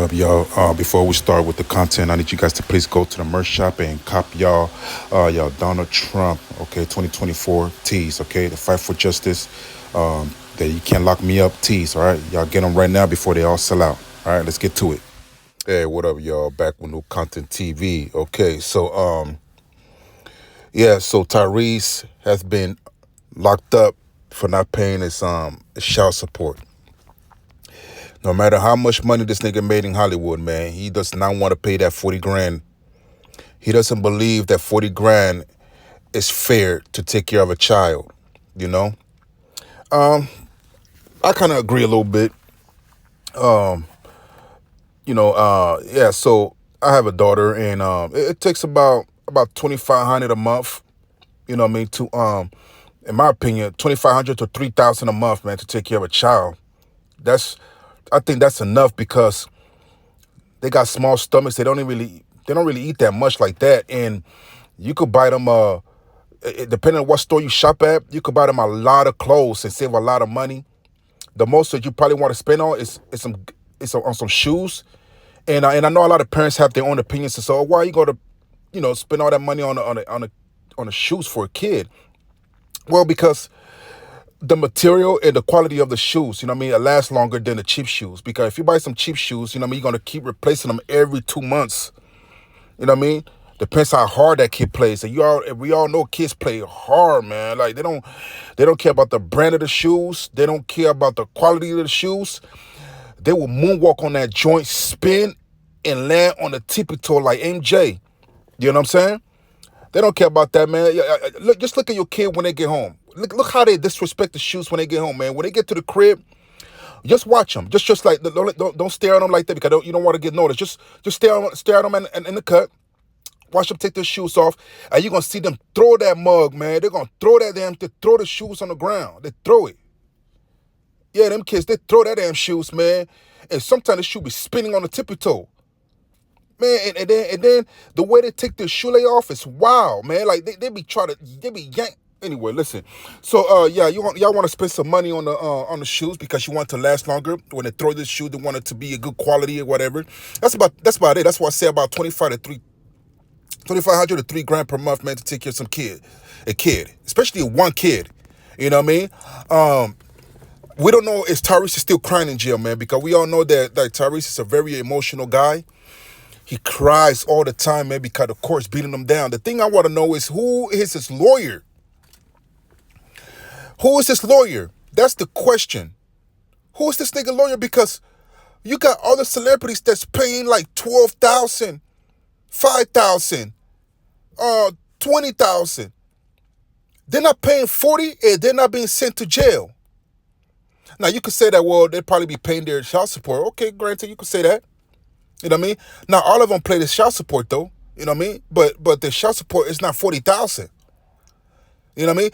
up, y'all? Before we start with the content, I need you guys to please go to the merch shop and cop y'all Donald Trump, okay, 2024 tees, okay, the fight for justice. That you can't lock me up tees, all right? Y'all get them right now before they all sell out. All right, let's get to it. Hey, what up, y'all? Back with new content TV. Okay, so Tyrese has been locked up for not paying his child support. No matter how much money this nigga made in Hollywood, man, he does not want to pay that 40 grand. He doesn't believe that 40 grand is fair to take care of a child, you know? I kind of agree a little bit. So I have a daughter, and it takes about 2,500 a month, you know what I mean, to in my opinion, 2,500 to 3,000 a month, man, to take care of a child. I think that's enough because they got small stomachs. They don't really eat that much like that. And you could buy them depending on what store you shop at, you could buy them a lot of clothes and save a lot of money. The most that you probably want to spend on is on some shoes. And I know a lot of parents have their own opinions. So why are you going to spend all that money on a shoes for a kid? Well, because the material and the quality of the shoes, you know what I mean, it lasts longer than the cheap shoes. Because if you buy some cheap shoes, you know what I mean, you're going to keep replacing them every 2 months. You know what I mean? Depends how hard that kid plays. And we all know kids play hard, man. Like they don't care about the brand of the shoes. They don't care about the quality of the shoes. They will moonwalk on that joint, spin, and land on the tippy toe like MJ. You know what I'm saying? They don't care about that, man. Just look at your kid when they get home. Look how they disrespect the shoes when they get home, man. When they get to the crib, just watch them. Just like don't stare at them like that because you don't want to get noticed. Just stare at them in the cut. Watch them take their shoes off, and you're gonna see them throw that mug, man. They're gonna throw throw the shoes on the ground. They throw it. Yeah, them kids, they throw that damn shoes, man. And sometimes the shoe be spinning on the tippy toe. Man, and then the way they take their shoelace off is wild, man. Like they be yank. Anyway, listen. So y'all want to spend some money on the shoes because you want it to last longer. When they throw this shoe, they want it to be a good quality or whatever. That's about it. That's why I say about 2,500 to 3 grand per month, man, to take care of a kid, especially one kid. You know what I mean? We don't know if Tyrese is still crying in jail, man, because we all know that Tyrese is a very emotional guy. He cries all the time, man, because the court's beating him down. The thing I want to know is who is his lawyer? Who is his lawyer? That's the question. Who is this nigga lawyer? Because you got other celebrities that's paying like 12,000, 5,000, 20,000. They're not paying 40 and they're not being sent to jail. Now you could say that, well, they'd probably be paying their child support. Okay, granted, you could say that. You know what I mean? Now all of them pay the child support though. You know what I mean? But the child support is not 40,000. You know what I mean?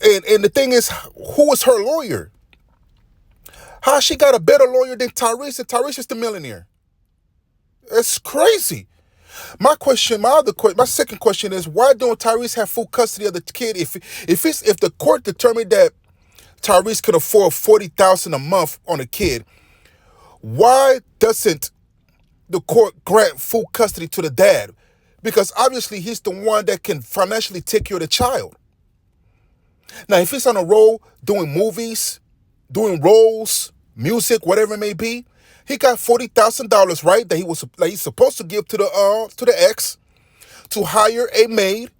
And the thing is, who is her lawyer? How she got a better lawyer than Tyrese? And Tyrese is the millionaire. It's crazy. My second question is, why don't Tyrese have full custody of the kid? If the court determined that Tyrese could afford 40,000 a month on a kid, why doesn't the court grant full custody to the dad? Because obviously he's the one that can financially take care of the child. Now, if he's on a roll doing movies, doing roles, music, whatever it may be, he got $40,000, right? That he's supposed to give to the ex to hire a maid,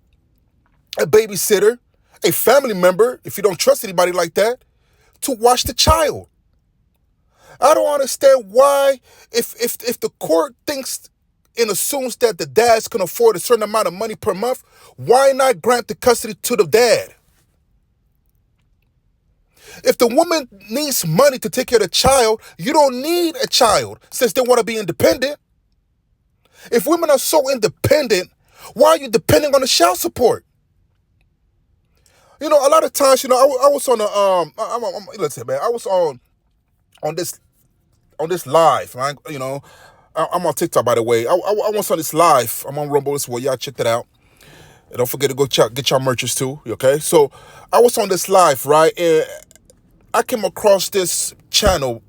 a babysitter, a family member, if you don't trust anybody like that, to watch the child. I don't understand why, if the court thinks and assumes that the dads can afford a certain amount of money per month, why not grant the custody to the dad? If the woman needs money to take care of the child, you don't need a child since they want to be independent. If women are so independent, why are you depending on the child support? You know, a lot of times, you know, I was on I was on this live, right? You know, I'm on TikTok, by the way. I was on this live. I'm on Rumble as well. Y'all check that out. And don't forget to go get y'all merches too, okay? So I was on this live, right? And I came across this channel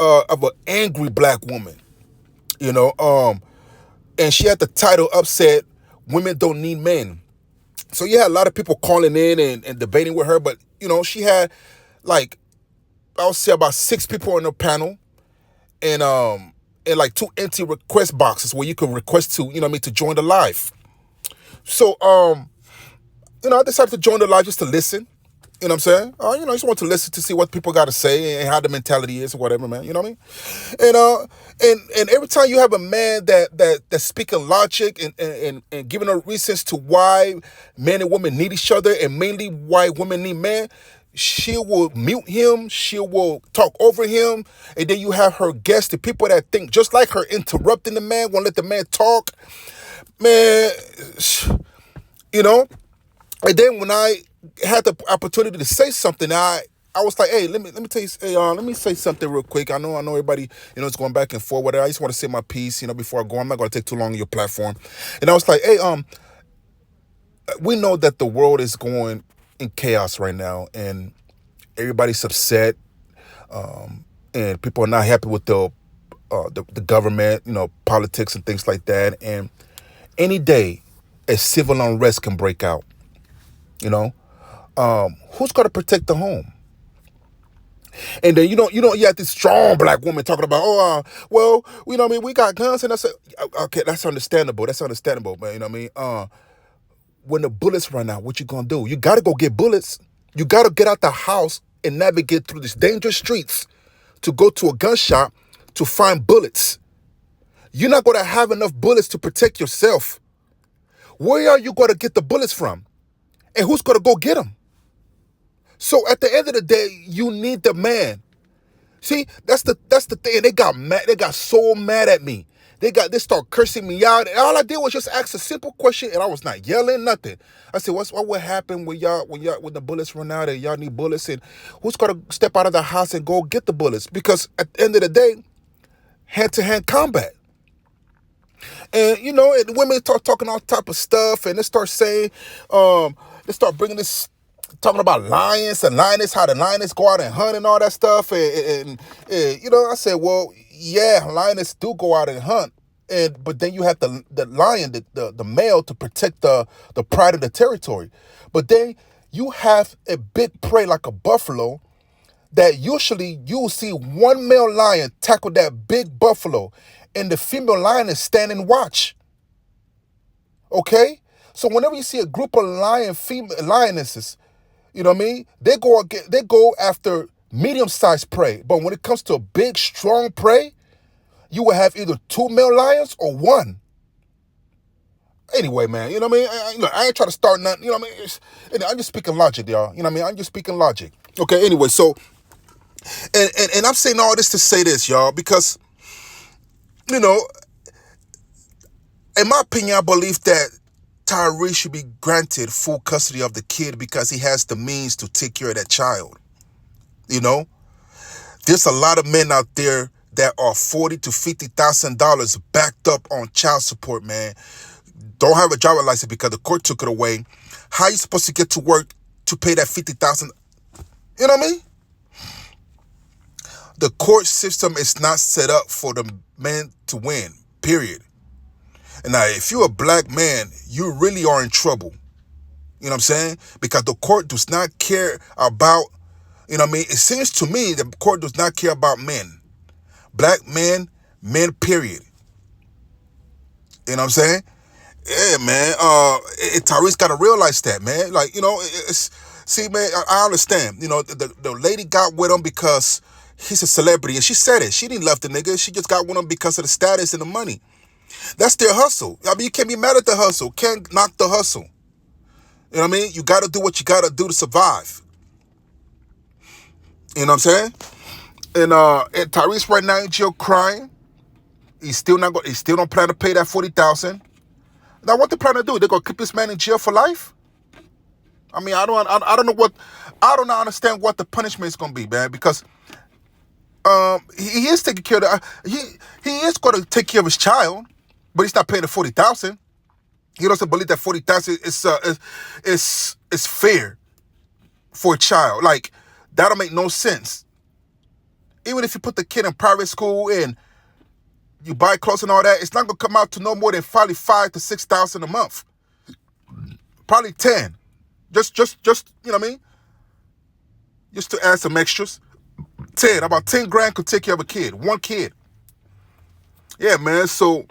of an angry black woman, you know. And she had the title upset, "Women Don't Need Men." So you had a lot of people calling in and debating with her, but she had like, I would say, about 6 people on the panel, and like 2 empty request boxes where you could request to, to join the live. So I decided to join the live just to listen. You know what I'm saying? I just want to listen to see what people got to say and how the mentality is or whatever, man. You know what I mean? And every time you have a man that's speaking logic and giving a reasons to why men and women need each other, and mainly why women need men, she will mute him, she will talk over him, and then you have her guests, the people that think just like her, interrupting the man, won't let the man talk. Man, you know? And then when I had the opportunity to say something, I was like, hey, let me tell you, let me say something real quick. I know everybody, is going back and forth, whatever. I just want to say my piece, before I go. I'm not going to take too long on your platform. And I was like, hey, we know that the world is going in chaos right now, and everybody's upset, and people are not happy with the government, politics and things like that. And any day, a civil unrest can break out. Who's going to protect the home? And then you have this strong black woman talking about, well, we got guns, and I said, okay, that's understandable, but when the bullets run out, what you gonna do? You gotta go get bullets. You gotta get out the house and navigate through these dangerous streets to go to a gun shop to find bullets. You're not gonna have enough bullets to protect yourself. Where are you gonna get the bullets from? And who's gonna go get them? So at the end of the day, you need the man. See, that's the thing. They got mad. They got so mad at me. They start cursing me out. And all I did was just ask a simple question, and I was not yelling nothing. I said, what would happen when the bullets run out and y'all need bullets? And who's gonna step out of the house and go get the bullets? Because at the end of the day, hand-to-hand combat. And and women start talking all type of stuff, and they start saying, they start bringing this, talking about lions and lioness, how the lioness go out and hunt and all that stuff. And I said, well, yeah, lioness do go out and hunt, but then you have the lion, the male, to protect the pride of the territory. But then you have a big prey like a buffalo, that usually you'll see one male lion tackle that big buffalo, and the female lion is standing watch. Okay? So whenever you see a group of lionesses, you know what I mean? They go after medium-sized prey. But when it comes to a big, strong prey, you will have either 2 male lions or 1. Anyway, man, you know what I mean? I ain't trying to start nothing, you know what I mean? I'm just speaking logic, y'all. You know what I mean? I'm just speaking logic. Okay, anyway, so, and I'm saying all this to say this, y'all, because, in my opinion, I believe that Tyrese should be granted full custody of the kid because he has the means to take care of that child. There's a lot of men out there that are $40,000 to $50,000 backed up on child support, man. Don't have a driver's license because the court took it away. How are you supposed to get to work to pay that $50,000? You know what I mean? The court system is not set up for the man to win, period. And now, if you're a black man, you really are in trouble. You know what I'm saying? Because the court does not care about, you know what I mean? It seems to me the court does not care about men. Black men, period. You know what I'm saying? Yeah, man. Tyrese got to realize that, man. Like, see, man, I understand. The lady got with him because he's a celebrity. And she said it. She didn't love the nigga. She just got with him because of the status and the money. That's their hustle. I mean, you can't be mad at the hustle. Can't knock the hustle. You know what I mean? You got to do what you got to do to survive. You know what I'm saying? And Tyrese right now in jail crying. He still don't plan to pay that $40,000. Now, what they plan to do? They're gonna keep this man in jail for life? I mean, I don't understand what the punishment is gonna be, man. Because he is taking care of he is gonna take care of his child. But he's not paying the $40,000. He doesn't believe that $40,000 is fair for a child. Like, that don't make no sense. Even if you put the kid in private school and you buy clothes and all that, it's not gonna come out to no more than probably 5,000 to 6,000 a month. Probably 10. Just you know what I mean? Just to add some extras. 10, about 10 grand could take care of a kid, one kid. Yeah, man. So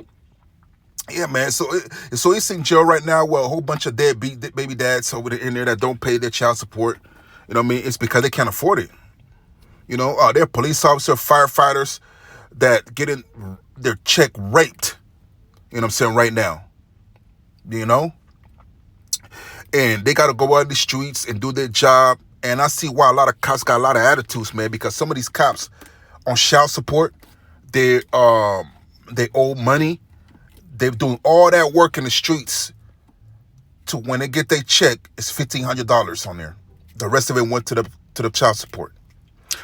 so he's in jail right now with a whole bunch of deadbeat baby dads over there in there that don't pay their child support. You know what I mean? It's because they can't afford it. You know, they're police officers, firefighters that getting their check raped. You know what I'm saying, right now. You know? And they got to go out in the streets and do their job. And I see why a lot of cops got a lot of attitudes, man, because some of these cops on child support, they owe money. They're doing all that work in the streets to when they get their check, it's $1,500 on there. The rest of it went to the child support.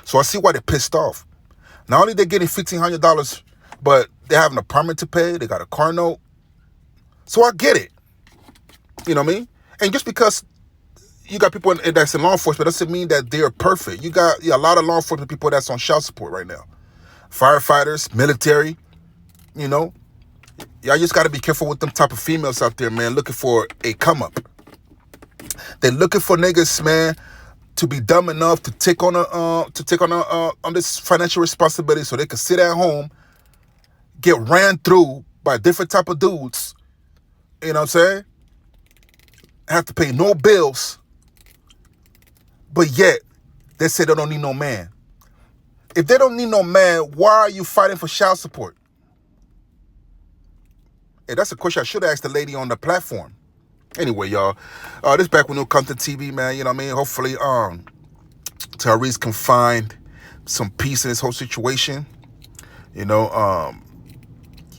So I see why they're pissed off. Not only they're getting $1,500, but they have an apartment to pay. They got a car note. So I get it. You know what I mean? And just because you got people that's in law enforcement doesn't mean that they're perfect. You got a lot of law enforcement people that's on child support right now. Firefighters, military, you know. Y'all just got to be careful with them type of females out there, man, looking for a come up. They're looking for niggas, man, to be dumb enough to take on on this financial responsibility so they can sit at home, get ran through by different type of dudes. You know what I'm saying? Have to pay no bills, but yet they say they don't need no man. If they don't need no man, why are you fighting for child support? Hey, that's a question I should have asked the lady on the platform. Anyway, y'all, this Back With No Content TV, man. You know what I mean? Hopefully, Tyrese can find some peace in this whole situation. You know,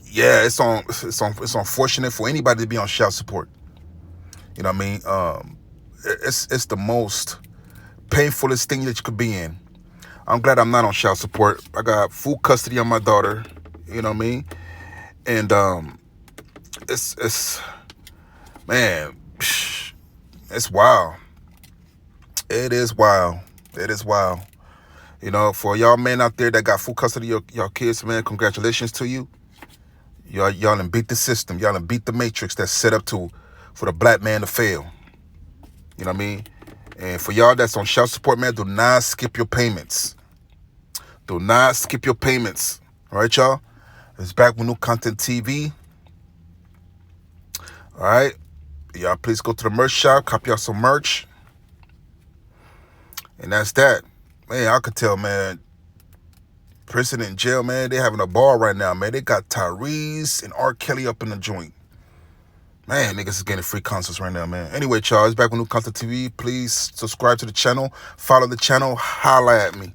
yeah, it's unfortunate for anybody to be on child support. You know what I mean? It's the most painfulest thing that you could be in. I'm glad I'm not on child support. I got full custody on my daughter. You know what I mean? And it's man, it's wild. It is wild. It is wild. You know, for y'all men out there that got full custody of y'all kids, man, congratulations to you. Y'all done beat the system. Y'all done beat the matrix that's set up for the black man to fail. You know what I mean? And for y'all that's on child support, man, do not skip your payments. Do not skip your payments. All right, y'all? It's Back With New Content TV. All right? Y'all please go to the merch shop, copy out some merch. And that's that. Man, I could tell, man, prison and jail, man, they having a ball right now, man. They got Tyrese and R. Kelly up in the joint. Man, niggas is getting free concerts right now, man. Anyway, y'all, it's Back With New Content TV. Please subscribe to the channel. Follow the channel. Holla at me.